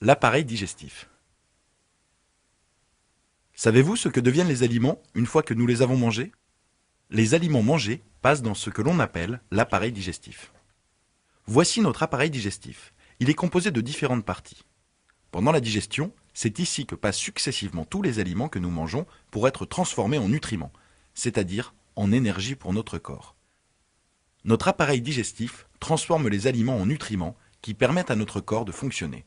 L'appareil digestif. Savez-vous ce que deviennent les aliments une fois que nous les avons mangés? Les aliments mangés passent dans ce que l'on appelle l'appareil digestif. Voici notre appareil digestif. Il est composé de différentes parties. Pendant la digestion, c'est ici que passent successivement tous les aliments que nous mangeons pour être transformés en nutriments, c'est-à-dire en énergie pour notre corps. Notre appareil digestif transforme les aliments en nutriments qui permettent à notre corps de fonctionner.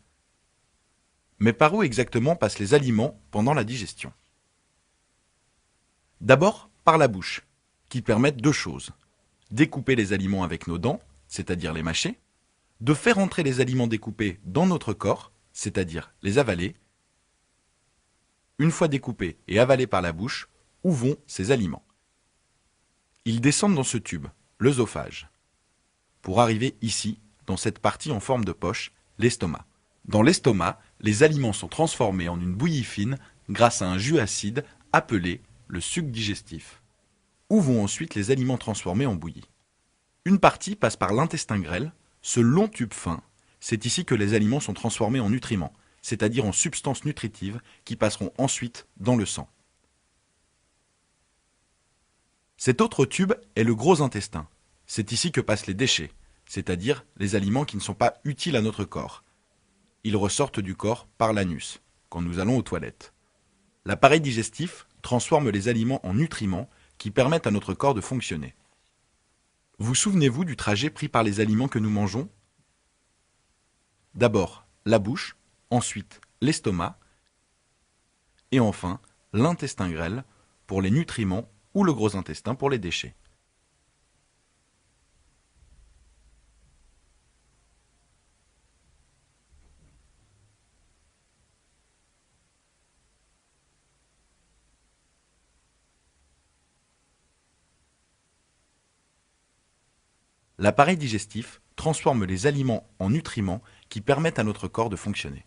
Mais par où exactement passent les aliments pendant la digestion? D'abord, par la bouche, qui permettent deux choses. Découper les aliments avec nos dents, c'est-à-dire les mâcher, de faire entrer les aliments découpés dans notre corps, c'est-à-dire les avaler. Une fois découpés et avalés par la bouche, où vont ces aliments? Ils descendent dans ce tube, l'œsophage, pour arriver ici, dans cette partie en forme de poche, l'estomac. Dans l'estomac, les aliments sont transformés en une bouillie fine grâce à un jus acide appelé le suc digestif. Où vont ensuite les aliments transformés en bouillie? Une partie passe par l'intestin grêle, ce long tube fin. C'est ici que les aliments sont transformés en nutriments, c'est-à-dire en substances nutritives qui passeront ensuite dans le sang. Cet autre tube est le gros intestin. C'est ici que passent les déchets, c'est-à-dire les aliments qui ne sont pas utiles à notre corps. Ils ressortent du corps par l'anus, quand nous allons aux toilettes. L'appareil digestif transforme les aliments en nutriments qui permettent à notre corps de fonctionner. Vous souvenez-vous du trajet pris par les aliments que nous mangeons? D'abord la bouche, ensuite l'estomac, et enfin l'intestin grêle pour les nutriments ou le gros intestin pour les déchets. L'appareil digestif transforme les aliments en nutriments qui permettent à notre corps de fonctionner.